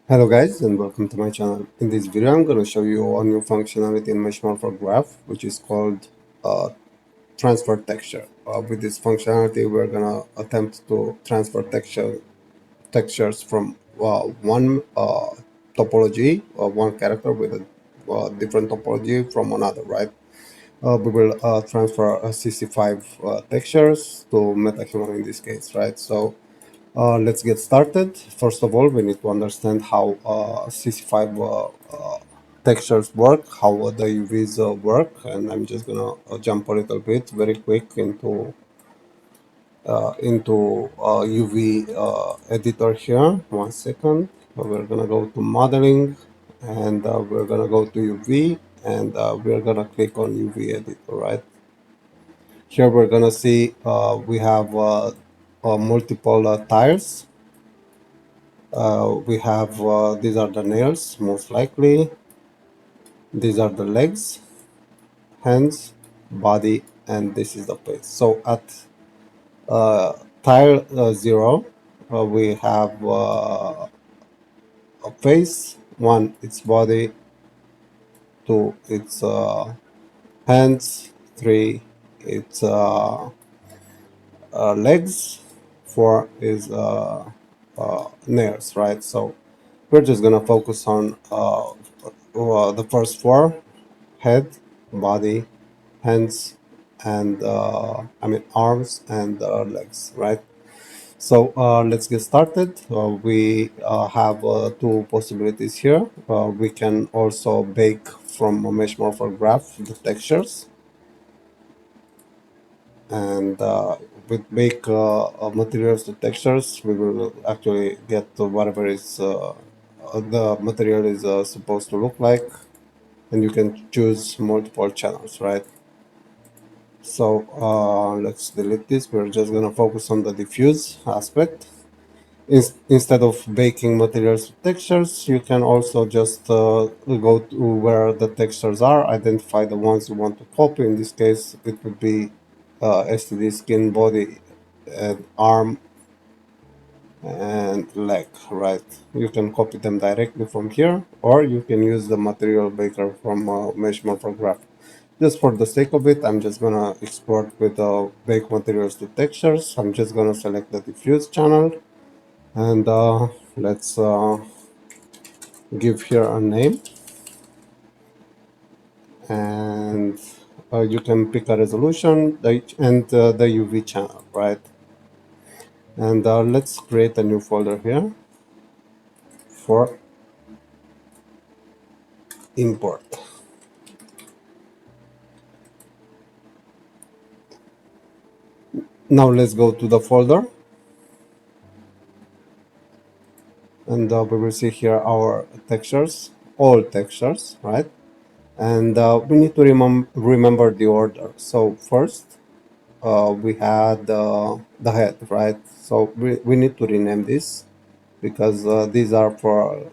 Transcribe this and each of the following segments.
Hello guys and welcome to my channel. In this video I'm going to show you a new functionality in Mesh Morpher Graph which is called transfer texture. With this functionality we're going to attempt to transfer textures from one topology, one character with a different topology from another, right? We will transfer CC5 textures to MetaHuman in this case, right? So let's get started. First of all, we need to understand how CC5 textures work, how the UVs work, and I'm just gonna jump a little bit very quick into UV editor here. 1 second. We're gonna go to modeling, and we're gonna go to UV, and we're gonna click on UV editor, right? Here we're gonna see we have multiple tiles. We have these are the nails, most likely. These are the legs, hands, body, and this is the face. So at tile 0, we have a face. 1, its body. 2, its hands. 3, its legs. 4 is nails, right? So we're just gonna focus on the first 4: head, body, hands, and arms and legs, right? So let's get started. We have two possibilities here. We can also bake from a Mesh Morpher Graph the textures, and with bake materials to textures, we will actually get whatever is the material is supposed to look like, and you can choose multiple channels, right? So let's delete this. We're just gonna focus on the diffuse aspect. Instead of baking materials to textures, you can also just go to where the textures are, identify the ones you want to copy. In this case, it would be STD skin, body, and arm, and leg, right? You can copy them directly from here, or you can use the material baker from Mesh Morpher Graph. Just for the sake of it, I'm just gonna export with bake materials to textures. I'm just gonna select the diffuse channel, and let's give here a name, and you can pick a resolution and the UV channel, right? And let's create a new folder here for import. Now let's go to the folder, and we will see here our textures, all textures, right? And we need to remember the order. So first we had the head, right? So we need to rename this because these are for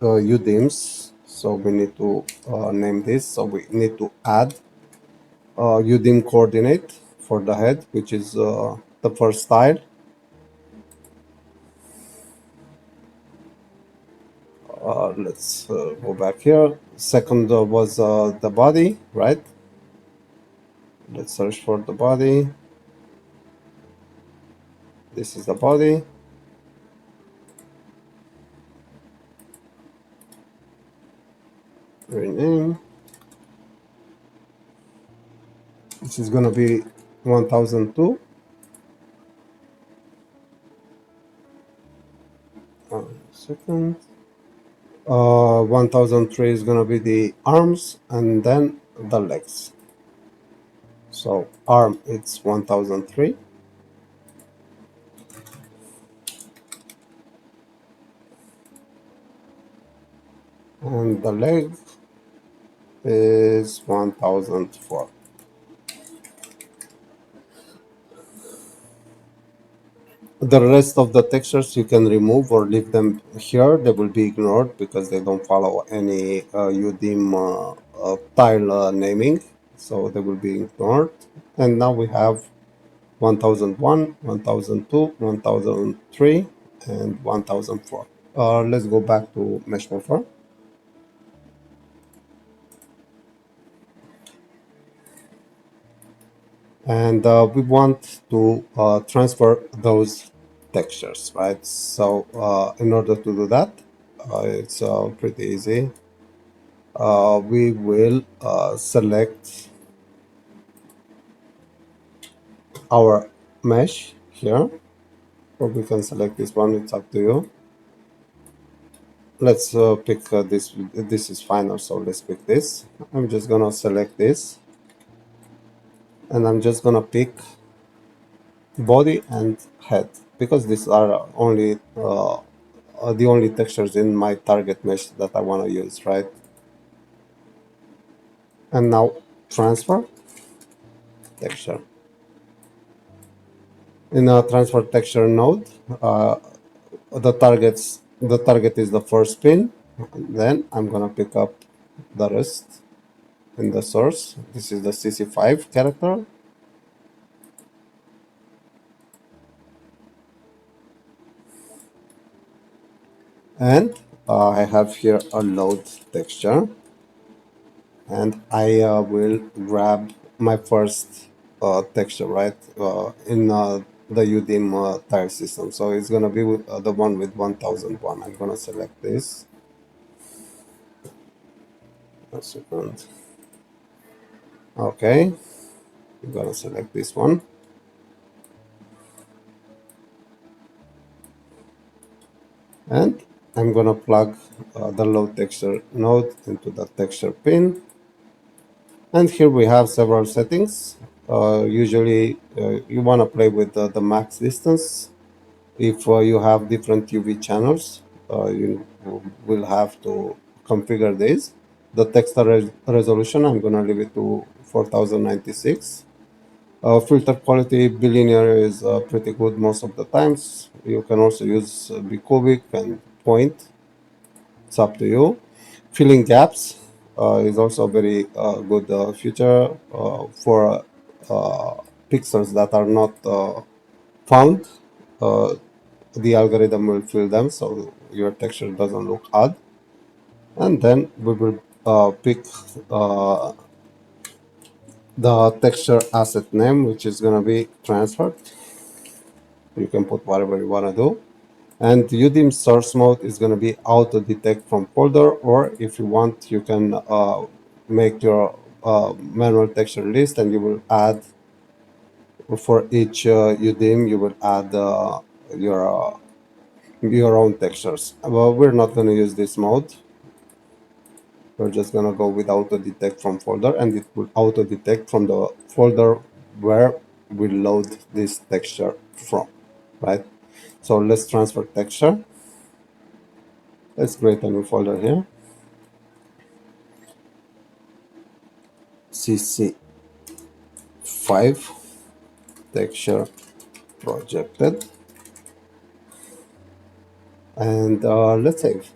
UDIMs. So we need to name this. So we need to add UDIM coordinate for the head, which is the first tile. Let's go back here. Second was the body, right? Let's search for the body. This is the body. Rename. This is gonna be 1002. Second. 1003 is gonna be the arms, and then the legs. So arm, it's 1003. And the leg is 1004. The rest of the textures you can remove or leave them here. They will be ignored because they don't follow any UDIM tile naming, so they will be ignored. And now we have 1001, 1002, 1003, and 1004. Let's go back to Mesh Morpher. And we want to transfer those textures, right? So in order to do that, it's pretty easy. We will select our mesh here, or we can select this one, it's up to you. Let's pick this is final, so let's pick this. I'm just gonna select this, and I'm just gonna pick body and head, because these are only the only textures in my target mesh that I want to use, right? And now transfer texture. In a transfer texture node, the target is the first pin. Then I'm gonna pick up the rest in the source. This is the CC5 character. And I have here a load texture, and I will grab my first texture, right, in the UDIM tile system. So it's gonna be the one with 1001. I'm gonna select this. A second. Okay, I'm gonna select this one, and I'm gonna plug the load texture node into the texture pin. And here we have several settings. Usually you want to play with the max distance. If you have different UV channels, you will have to configure this. The texture resolution, I'm going to leave it to 4096. Filter quality, bilinear is pretty good most of the times. You can also use bicubic and point. It's up to you. Filling gaps is also a very good feature for pixels that are not found. Uh, the algorithm will fill them so your texture doesn't look odd. And then we will pick the texture asset name, which is going to be transferred. You can put whatever you want to do. And UDIM source mode is going to be auto detect from folder, or if you want, you can make your manual texture list, and you will add for each UDIM, you will add your own textures. Well, we're not going to use this mode. We're just going to go with auto detect from folder, and it will auto detect from the folder where we load this texture from, right? So let's transfer texture. Let's create a new folder here. CC5 texture projected, and let's save.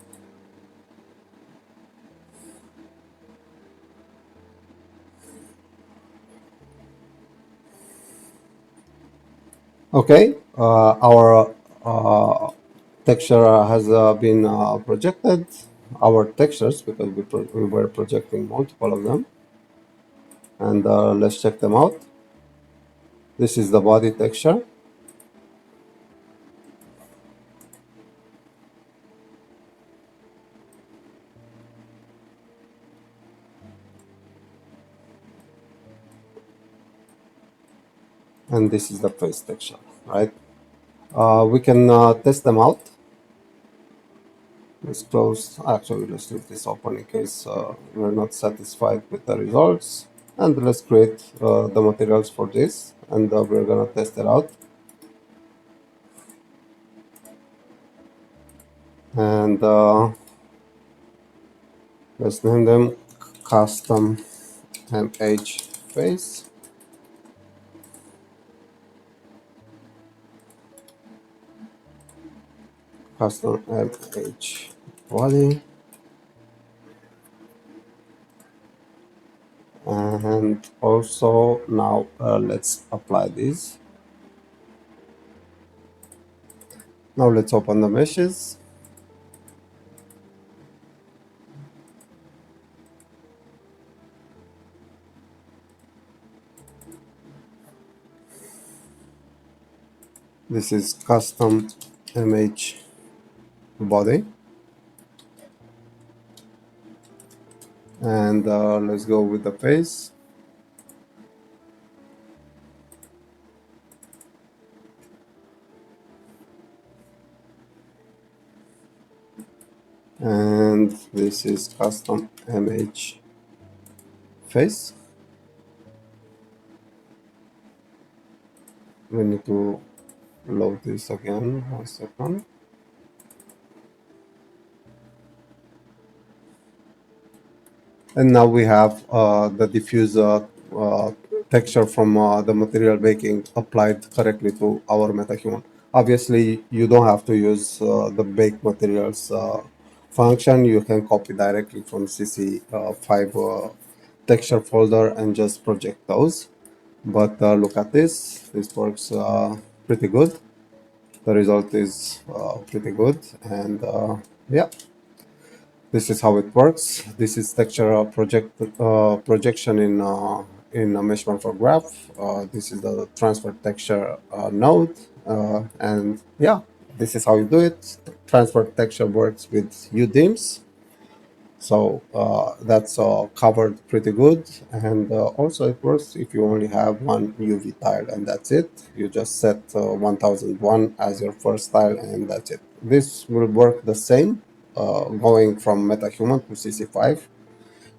Okay, our texture has been projected. Our textures, because we were projecting multiple of them, and let's check them out. This is the body texture, and this is the face texture, right? We can test them out. Let's close. Actually, let's leave this open in case we're not satisfied with the results. And let's create the materials for this, and we're gonna test it out. And let's name them custom MH face, custom MH body, and also now let's apply this. Now let's open the meshes. This is custom image body, and let's go with the face. And this is custom image face. We need to load this again. 1 second. And now we have the diffuser texture from the material baking applied correctly to our MetaHuman. Obviously, you don't have to use the bake materials function. You can copy directly from CC5 texture folder and just project those. But look at this. This works pretty good. The result is pretty good. And yeah, this is how it works. This is texture projection in a Mesh Morpher Graph. This is the transfer texture node, and yeah, this is how you do it. Transfer texture works with UDIMs, so that's covered pretty good. And also it works if you only have one UV tile, and that's it. You just set 1001 as your first tile, and that's it. This will work the same going from MetaHuman to CC5.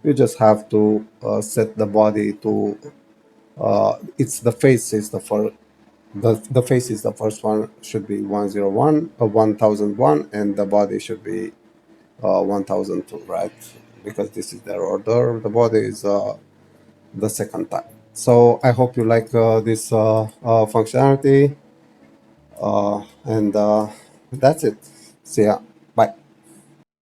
You just have to set the body to it's the face is the first. The face is the first one, should be 101 1001, and the body should be 1002, right? Because this is their order. The body is the second time. So I hope you like this functionality, and that's it. See ya.